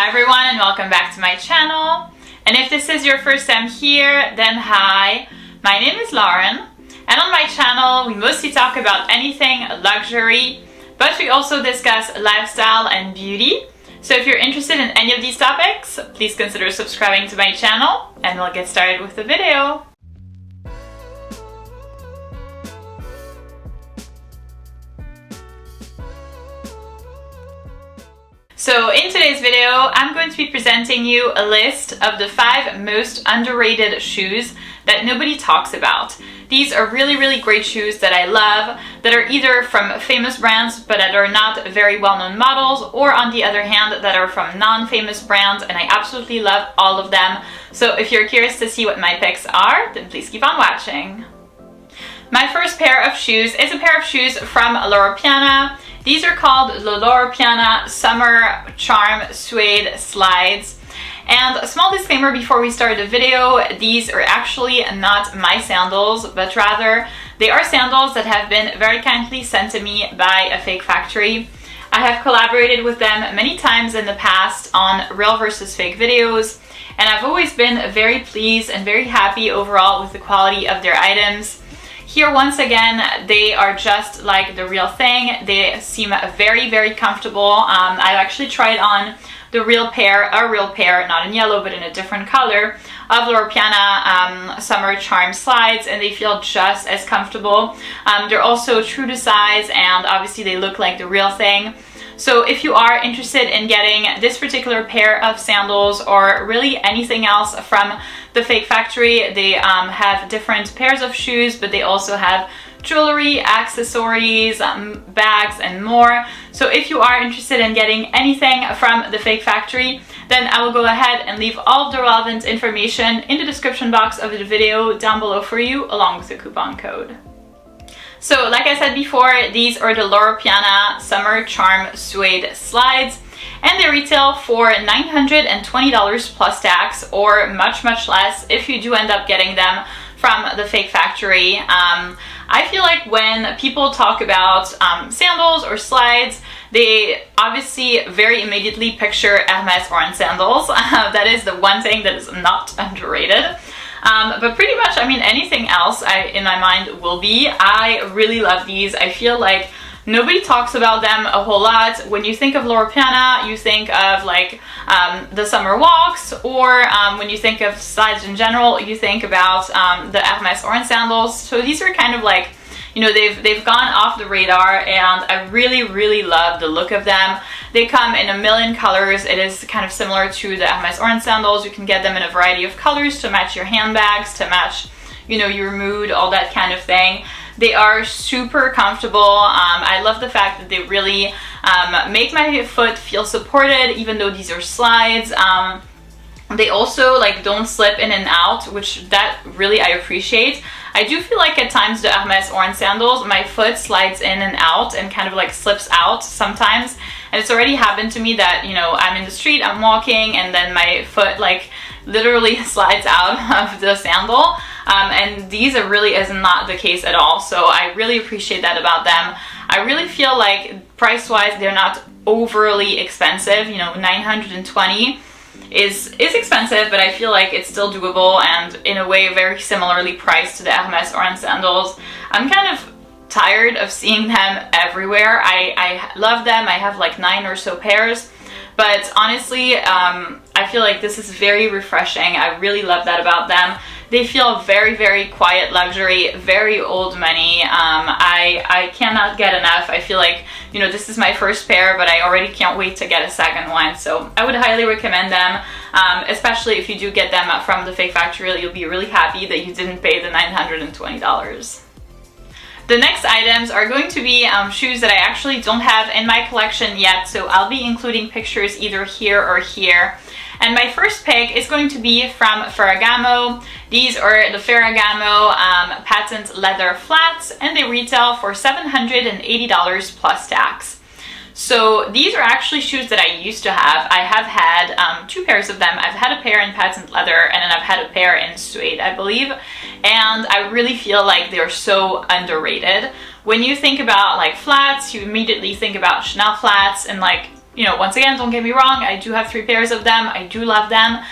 Hi everyone and welcome back to my channel. And if this is your first time here, then hi. My name is Lauren and on my channel we mostly talk about anything luxury, but we also discuss lifestyle and beauty. So if you're interested in any of these topics, please consider subscribing to my channel and we'll get started with the video. So in today's video, I'm going to be presenting you a list of the 5 most underrated shoes that nobody talks about. These are really great shoes that I love, that are either from famous brands but that are not very well-known models, or on the other hand that are from non-famous brands, and I absolutely love all of them. So if you're curious to see what my picks are, then please keep on watching. My first pair of shoes is a pair of shoes from Loro Piana. These are called the Loro Piana Summer Charm Suede Slides. And a small disclaimer before we start the video, these are actually not my sandals, but rather they are sandals that have been very kindly sent to me by a fake factory. I have collaborated with them many times in the past on real versus fake videos, and I've always been very pleased and very happy overall with the quality of their items. Here, once again, they are just like the real thing. They seem very comfortable. I've actually tried on the real pair, not in yellow, but in a different color, of Loro Piana Summer Charm Slides, and they feel just as comfortable. They're also true to size, and obviously they look like the real thing. So if you are interested in getting this particular pair of sandals or really anything else from the fake factory, they have different pairs of shoes, but they also have jewelry, accessories, bags, and more. So if you are interested in getting anything from the fake factory, then I will go ahead and leave all of the relevant information in the description box of the video down below for you, along with the coupon code. So like I said before, these are the Loro Piana Summer Charm Suede Slides, and they retail for $920 plus tax, or much less if you do end up getting them from the fake factory. I feel like when people talk about sandals or slides, they obviously very immediately picture Hermes orange sandals. That is the one thing that is not underrated. But pretty much, I mean, anything else in my mind will be. I really love these. I feel like nobody talks about them a whole lot. When you think of Loro Piana, you think of like the summer walks, or when you think of slides in general, you think about the Hermes orange sandals. So these are kind of like, you know, they've gone off the radar, and I really love the look of them. They come in a million colors. It is kind of similar to the Hermes orange sandals. You can get them in a variety of colors to match your handbags, to match, you know, your mood, all that kind of thing. They are super comfortable. I love the fact that they really make my foot feel supported, even though these are slides. They also like don't slip in and out, which that really I appreciate. I do feel like at times the Hermes orange sandals, my foot slides in and out and kind of like slips out sometimes. And it's already happened to me that, you know, I'm in the street, I'm walking, and then my foot like literally slides out of the sandal. And these really is not the case at all. So I really appreciate that about them. I really feel like price-wise, they're not overly expensive. You know, $920 is expensive, but I feel like it's still doable, and in a way very similarly priced to the Hermes orange sandals. I'm kind of tired of seeing them everywhere. I love them. I have like 9 or so pairs, but honestly, I feel like this is very refreshing. I really love that about them. They feel very quiet luxury, very old money. I cannot get enough. I feel like, you know, this is my first pair, but I already can't wait to get a second one. So I would highly recommend them, especially if you do get them from the fake factory. You'll be really happy that you didn't pay the $920. The next items are going to be shoes that I actually don't have in my collection yet, so I'll be including pictures either here or here. And my first pick is going to be from Ferragamo. These are the Ferragamo patent leather flats, and they retail for $780 plus tax. So these are actually shoes that I used to have. I have had 2 pairs of them. I've had a pair in patent leather, and then I've had a pair in suede, I believe. And I really feel like they're so underrated. When you think about like flats, you immediately think about Chanel flats, and like you know, once again, don't get me wrong, I do have 3 pairs of them. I do love them.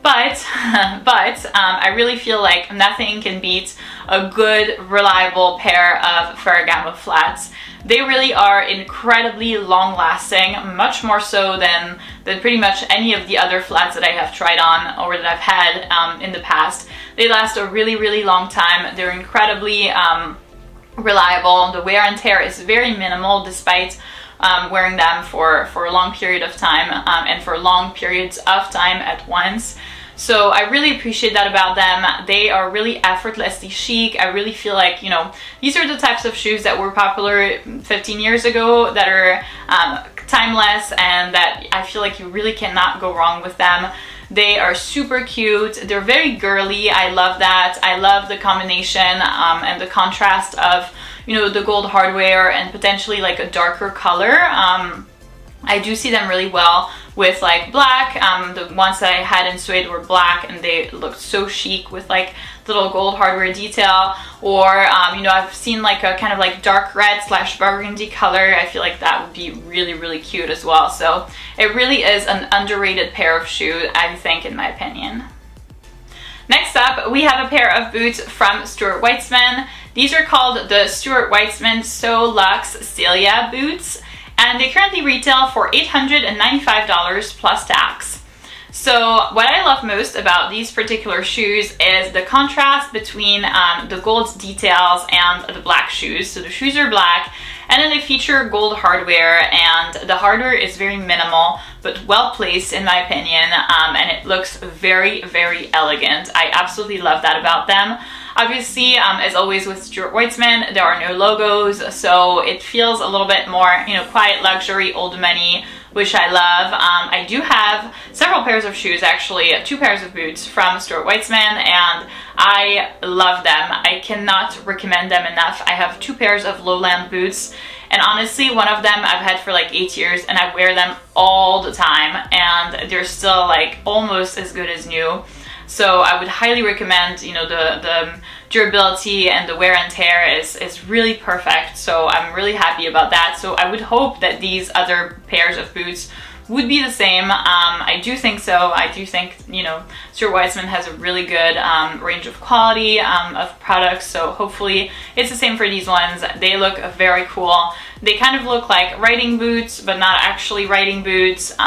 But I really feel like nothing can beat a good, reliable pair of Ferragamo flats. They really are incredibly long-lasting, much more so than pretty much any of the other flats that I have tried on or that I've had in the past. They last a really, really long time. They're incredibly reliable. The wear and tear is very minimal despite wearing them for a long period of time and for long periods of time at once. So I really appreciate that about them. They are really effortlessly chic. I really feel like, you know, these are the types of shoes that were popular 15 years ago that are timeless and that I feel like you really cannot go wrong with them. They are super cute. They're very girly. I love that. I love the combination and the contrast of, you know, the gold hardware and potentially like a darker color. I do see them really well with like black. The ones that I had in suede were black and they looked so chic with like little gold hardware detail. Or, you know, I've seen like a kind of like dark red / burgundy color. I feel like that would be really, really cute as well. So it really is an underrated pair of shoes, I think, in my opinion. Next up, we have a pair of boots from Stuart Weitzman. These are called the Stuart Weitzman So Luxe Celia boots, and they currently retail for $895 plus tax. So what I love most about these particular shoes is the contrast between the gold details and the black shoes. So the shoes are black and then they feature gold hardware, and the hardware is very minimal but well placed in my opinion, and it looks very, very elegant. I absolutely love that about them. Obviously, as always with Stuart Weitzman, there are no logos, so it feels a little bit more, you know, quiet luxury, old money, which I love. I do have several pairs of shoes, actually, 2 pairs of boots from Stuart Weitzman, and I love them. I cannot recommend them enough. I have 2 pairs of lowland boots, and honestly, one of them I've had for like 8 years, and I wear them all the time, and they're still like almost as good as new. So I would highly recommend, you know, the durability and the wear and tear is really perfect. So I'm really happy about that. So I would hope that these other pairs of boots would be the same. I do think so. I do think, you know, Stuart Weitzman has a really good range of quality of products. So hopefully it's the same for these ones. They look very cool. They kind of look like riding boots, but not actually riding boots. And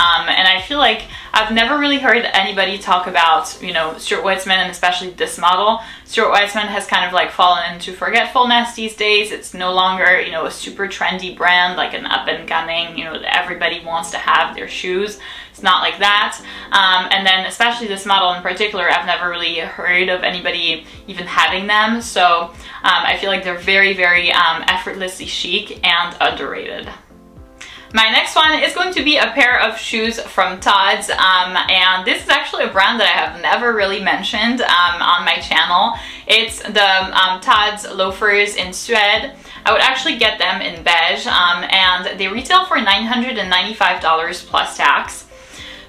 I feel like I've never really heard anybody talk about, you know, Stuart Weitzman, and especially this model. Stuart Weitzman has kind of like fallen into forgetfulness these days. It's no longer, you know, a super trendy brand, like an up and coming, you know, everybody wants to have their shoes. It's not like that. And then especially this model in particular, I've never really heard of anybody even having them. So I feel like they're very, very effortlessly chic and underrated. My next one is going to be a pair of shoes from Tods, and this is actually a brand that I have never really mentioned on my channel. It's the Tods loafers in suede. I would actually get them in beige, and they retail for $995 plus tax.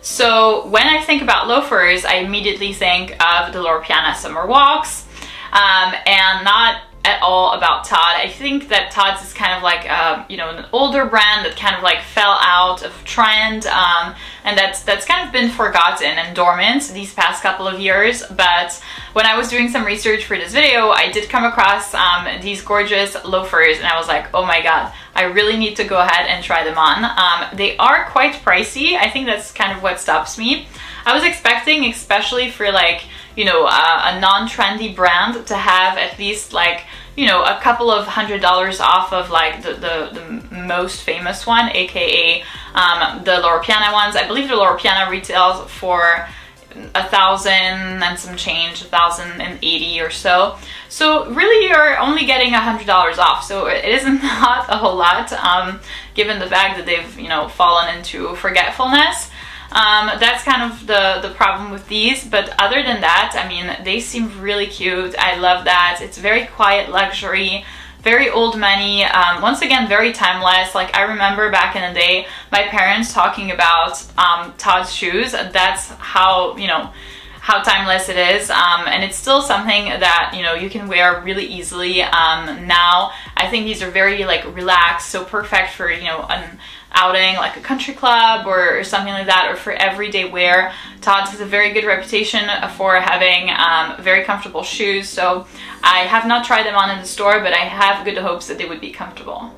So when I think about loafers, I immediately think of the Loro Piana summer walks, and not at all about Todd. I think that Tods is kind of like you know, an older brand that kind of like fell out of trend, and that's kind of been forgotten and dormant these past couple of years. But when I was doing some research for this video, I did come across these gorgeous loafers, and I was like, oh my god, I really need to go ahead and try them on. They are quite pricey. I think that's kind of what stops me. I was expecting, especially for like, you know, a non-trendy brand, to have at least like, you know, a couple of $100s off of like the most famous one, aka the Loro Piana ones. I believe the Loro Piana retails for $1,000 and some change, $1,080 or so. So really you're only getting $100 off. So it is not a whole lot, given the fact that they've, you know, fallen into forgetfulness. That's kind of the problem with these, but other than that, I mean, they seem really cute. I love that. It's very quiet luxury, very old money, once again, very timeless. Like, I remember back in the day, my parents talking about Todd's shoes. That's how, you know, how timeless it is, and it's still something that, you know, you can wear really easily now. I think these are very like relaxed, so perfect for, you know, outing like a country club or something like that, or for everyday wear. Tods has a very good reputation for having very comfortable shoes, so I have not tried them on in the store, but I have good hopes that they would be comfortable.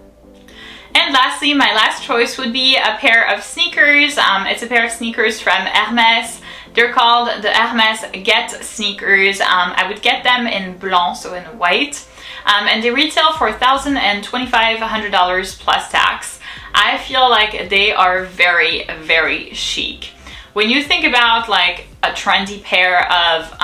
And lastly, my last choice would be a pair of sneakers. It's a pair of sneakers from Hermes. They're called the Hermes Get sneakers. I would get them in blanc, so in white. And they retail for $1,200 plus tax. I feel like they are very, very chic. When you think about like a trendy pair of,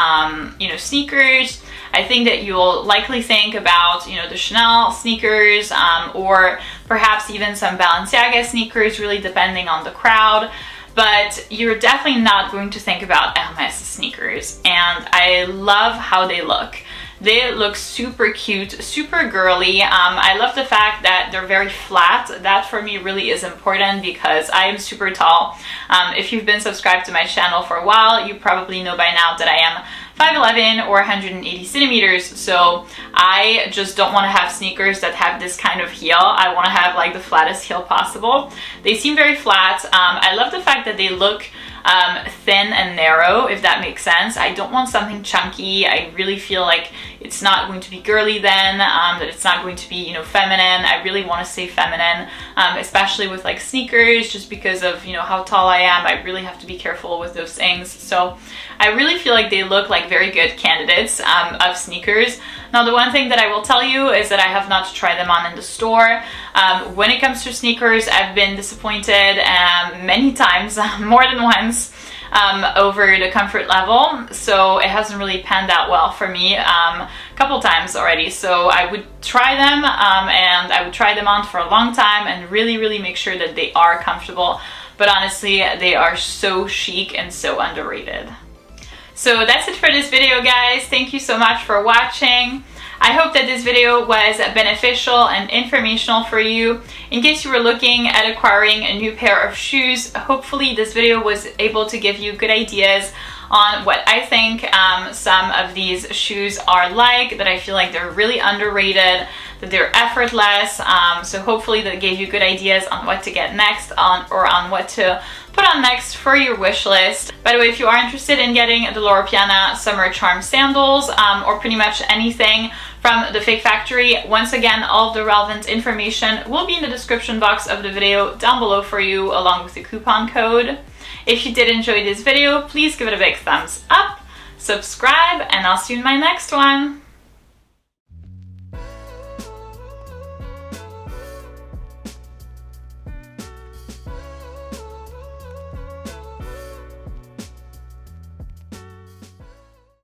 sneakers, I think that you'll likely think about, the Chanel sneakers, or perhaps even some Balenciaga sneakers, really depending on the crowd. But you're definitely not going to think about Hermes sneakers. And I love how they look. They look super cute, super girly. I love the fact that they're very flat. That for me really is important because I am super tall. If you've been subscribed to my channel for a while, you probably know by now that I am 5'11" or 180 centimeters. So I just don't want to have sneakers that have this kind of heel. I want to have like the flattest heel possible. They seem very flat. I love the fact that they look thin and narrow, if that makes sense. I don't want something chunky. I really feel like it's not going to be girly then, that it's not going to be, feminine. I really want to stay feminine, especially with like sneakers, just because of, how tall I am. I really have to be careful with those things. So I really feel like they look like very good candidates of sneakers. Now, the one thing that I will tell you is that I have not tried them on in the store. When it comes to sneakers, I've been disappointed many times, more than once, over the comfort level. So it hasn't really panned out well for me a couple times already. So I would try them, and I would try them on for a long time and really, really make sure that they are comfortable. But honestly, they are so chic and so underrated. So that's it for this video, guys. Thank you so much for watching. I hope that this video was beneficial and informational for you. In case you were looking at acquiring a new pair of shoes, hopefully this video was able to give you good ideas on what I think some of these shoes are like, that I feel like they're really underrated, that they're effortless. So hopefully that gave you good ideas on what to get next, or on what to put on next for your wish list. By the way, if you are interested in getting the Loro Piana Summer Charm sandals, or pretty much anything from the Fake Factory, once again, all of the relevant information will be in the description box of the video down below for you, along with the coupon code. If you did enjoy this video, please give it a big thumbs up, subscribe, and I'll see you in my next one.